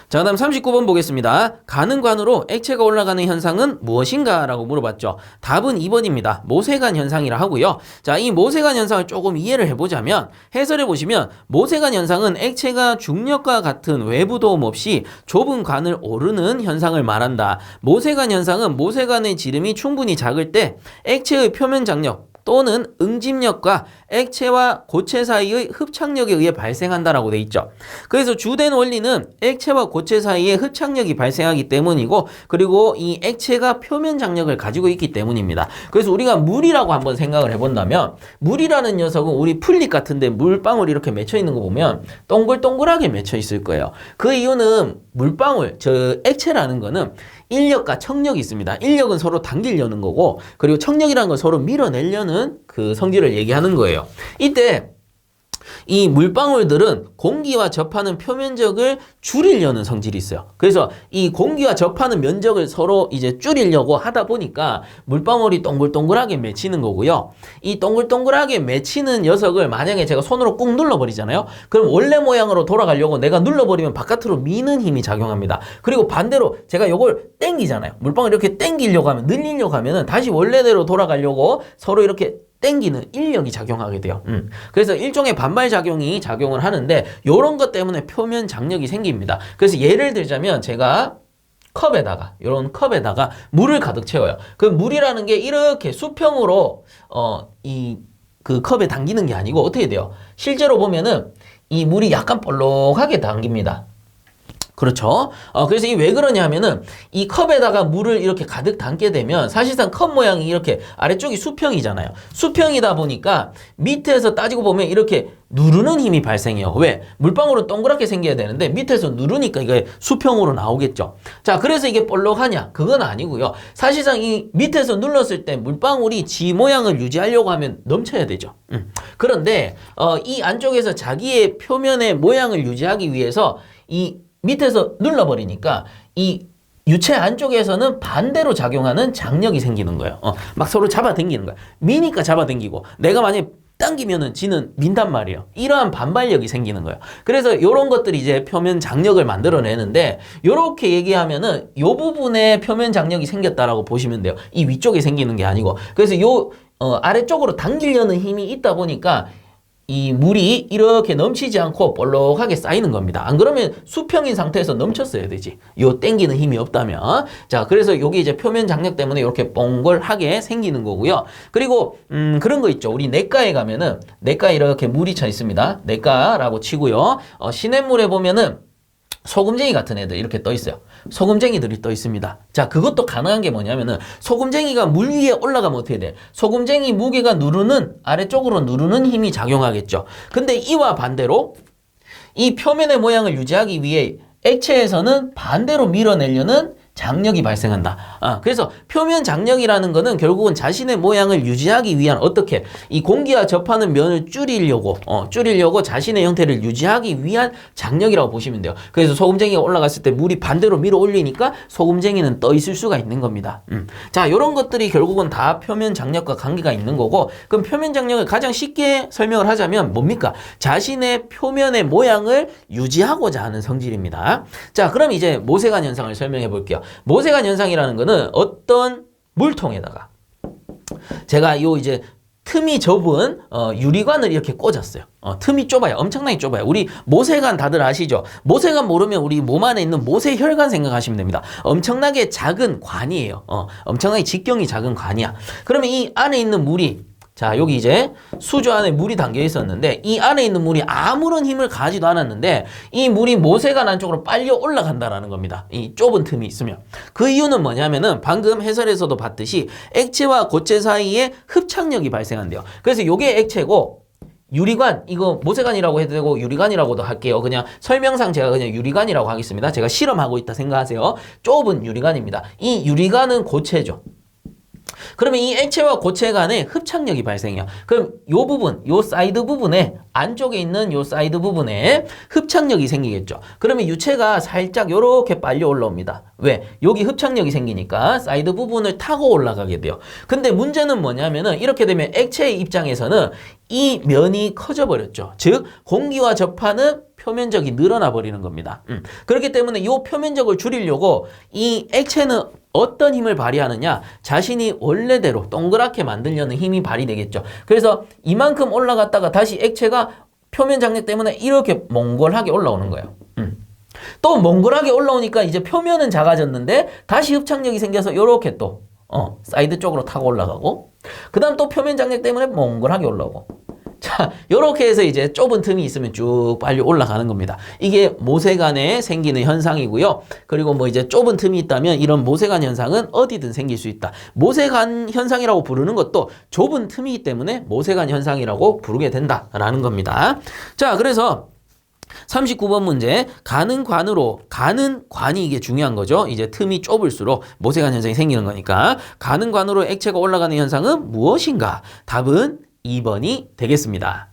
자, 그다음 39번 보겠습니다. 가는 관으로 액체가 올라가는 현상은 무엇인가? 라고 물어봤죠. 답은 2번입니다. 모세관 현상이라 하고요. 자, 이 모세관 현상을 조금 이해를 해보자면, 해설해 보시면 모세관 현상은 액체가 중력과 같은 외부 도움 없이 좁은 관을 오르는 현상을 말한다. 모세관 현상은 모세관의 지름이 충분히 작을 때 액체의 표면 장력 또는 응집력과 액체와 고체 사이의 흡착력에 의해 발생한다라고 돼 있죠. 그래서 주된 원리는 액체와 고체 사이에 흡착력이 발생하기 때문이고, 그리고 이 액체가 표면 장력을 가지고 있기 때문입니다. 그래서 우리가 물이라고 한번 생각을 해본다면, 물이라는 녀석은 우리 풀잎 같은데 물방울이 이렇게 맺혀 있는 거 보면 동글동글하게 맺혀 있을 거예요. 그 이유는 물방울, 액체라는 거는 인력과 청력이 있습니다. 인력은 서로 당기려는 거고, 그리고 청력이라는 건 서로 밀어내려는 그 성질을 얘기하는 거예요. 이때 이 물방울들은 공기와 접하는 표면적을 줄이려는 성질이 있어요. 그래서 이 공기와 접하는 면적을 서로 이제 줄이려고 하다 보니까 물방울이 동글동글하게 맺히는 거고요. 이 동글동글하게 맺히는 녀석을 만약에 제가 손으로 꾹 눌러버리잖아요. 그럼 원래 모양으로 돌아가려고 내가 눌러버리면 바깥으로 미는 힘이 작용합니다. 그리고 반대로 제가 이걸 당기잖아요. 물방울 이렇게 당기려고 하면, 늘리려고 하면은 다시 원래대로 돌아가려고 서로 이렇게 땡기는 인력이 작용하게 돼요. 그래서 일종의 반발작용이 작용을 하는데, 요런 것 때문에 표면 장력이 생깁니다. 그래서 예를 들자면 제가 이런 컵에다가 물을 가득 채워요. 그 물이라는 게 이렇게 수평으로 그 컵에 당기는 게 아니고 어떻게 돼요? 실제로 보면은 이 물이 약간 볼록하게 당깁니다. 그렇죠. 그래서 이 왜 그러냐 하면은 이 컵에다가 물을 이렇게 가득 담게 되면 사실상 컵 모양이 이렇게 아래쪽이 수평이잖아요. 수평이다 보니까 밑에서 따지고 보면 이렇게 누르는 힘이 발생해요. 왜? 물방울은 동그랗게 생겨야 되는데 밑에서 누르니까 이게 수평으로 나오겠죠. 자, 그래서 이게 볼록하냐? 그건 아니고요. 사실상 이 밑에서 눌렀을 때 물방울이 지 모양을 유지하려고 하면 넘쳐야 되죠. 그런데 이 안쪽에서 자기의 표면의 모양을 유지하기 위해서 이 밑에서 눌러버리니까 이 유체 안쪽에서는 반대로 작용하는 장력이 생기는 거예요. 막 서로 잡아당기는 거야. 미니까 잡아당기고, 내가 만약에 당기면은 지는 민단 말이에요. 이러한 반발력이 생기는 거예요. 그래서 이런 것들이 이제 표면 장력을 만들어내는데, 요렇게 얘기하면은 요 부분에 표면 장력이 생겼다라고 보시면 돼요. 이 위쪽에 생기는 게 아니고. 그래서 아래쪽으로 당기려는 힘이 있다 보니까 이 물이 이렇게 넘치지 않고 볼록하게 쌓이는 겁니다. 안 그러면 수평인 상태에서 넘쳤어야 되지. 요 땡기는 힘이 없다면. 자, 그래서 요게 이제 표면 장력 때문에 이렇게 뻥글하게 생기는 거고요. 그리고 그런 거 있죠. 우리 내과에 가면은 내과에 이렇게 물이 차 있습니다. 내과라고 치고요. 시냇물에 보면은 소금쟁이 같은 애들 이렇게 떠 있어요. 소금쟁이들이 떠 있습니다. 자, 그것도 가능한 게 뭐냐면은 소금쟁이가 물 위에 올라가면 어떻게 돼? 소금쟁이 무게가 아래쪽으로 누르는 힘이 작용하겠죠. 근데 이와 반대로 이 표면의 모양을 유지하기 위해 액체에서는 반대로 밀어내려는 장력이 발생한다. 그래서 표면 장력이라는 거는 결국은 자신의 모양을 유지하기 위한, 어떻게 이 공기와 접하는 면을 줄이려고 자신의 형태를 유지하기 위한 장력이라고 보시면 돼요. 그래서 소금쟁이가 올라갔을 때 물이 반대로 밀어 올리니까 소금쟁이는 떠 있을 수가 있는 겁니다. 자, 이런 것들이 결국은 다 표면 장력과 관계가 있는 거고, 그럼 표면 장력을 가장 쉽게 설명을 하자면 뭡니까? 자신의 표면의 모양을 유지하고자 하는 성질입니다. 자, 그럼 이제 모세관 현상을 설명해 볼게요. 모세관 현상이라는 거는 어떤 물통에다가 제가 이제 틈이 좁은 유리관을 이렇게 꽂았어요. 틈이 좁아요. 엄청나게 좁아요. 우리 모세관 다들 아시죠? 모세관 모르면 우리 몸 안에 있는 모세혈관 생각하시면 됩니다. 엄청나게 작은 관이에요. 엄청나게 직경이 작은 관이야. 그러면 이 안에 있는 물이, 자, 여기 이제 수조 안에 물이 담겨 있었는데 이 안에 있는 물이 아무런 힘을 가하지도 않았는데 이 물이 모세관 안쪽으로 빨려 올라간다라는 겁니다. 이 좁은 틈이 있으면. 그 이유는 뭐냐면은 방금 해설에서도 봤듯이 액체와 고체 사이에 흡착력이 발생한대요. 그래서 요게 액체고, 유리관, 이거 모세관이라고 해도 되고 유리관이라고도 할게요. 그냥 설명상 제가 그냥 유리관이라고 하겠습니다. 제가 실험하고 있다 생각하세요. 좁은 유리관입니다. 이 유리관은 고체죠. 그러면 이 액체와 고체 간에 흡착력이 발생해요. 그럼 요 부분, 요 사이드 부분에 안쪽에 있는 요 사이드 부분에 흡착력이 생기겠죠. 그러면 유체가 살짝 요렇게 빨려 올라옵니다. 왜? 여기 흡착력이 생기니까 사이드 부분을 타고 올라가게 돼요. 근데 문제는 뭐냐면은 이렇게 되면 액체의 입장에서는 이 면이 커져 버렸죠. 즉 공기와 접하는 표면적이 늘어나 버리는 겁니다. 그렇기 때문에 이 표면적을 줄이려고 이 액체는 어떤 힘을 발휘하느냐? 자신이 원래대로 동그랗게 만들려는 힘이 발휘되겠죠. 그래서 이만큼 올라갔다가 다시 액체가 표면 장력 때문에 이렇게 몽골하게 올라오는 거예요. 또 몽골하게 올라오니까 이제 표면은 작아졌는데 다시 흡착력이 생겨서 이렇게 또 사이드 쪽으로 타고 올라가고 그 다음 또 표면 장력 때문에 몽골하게 올라오고 자, 요렇게 해서 이제 좁은 틈이 있으면 쭉 빨리 올라가는 겁니다. 이게 모세관에 생기는 현상이고요. 그리고 뭐 이제 좁은 틈이 있다면 이런 모세관 현상은 어디든 생길 수 있다. 모세관 현상이라고 부르는 것도 좁은 틈이기 때문에 모세관 현상이라고 부르게 된다라는 겁니다. 자, 그래서 39번 문제 가는 관으로 가는 관이 이게 중요한 거죠. 이제 틈이 좁을수록 모세관 현상이 생기는 거니까 가는 관으로 액체가 올라가는 현상은 무엇인가? 답은 2번이 되겠습니다.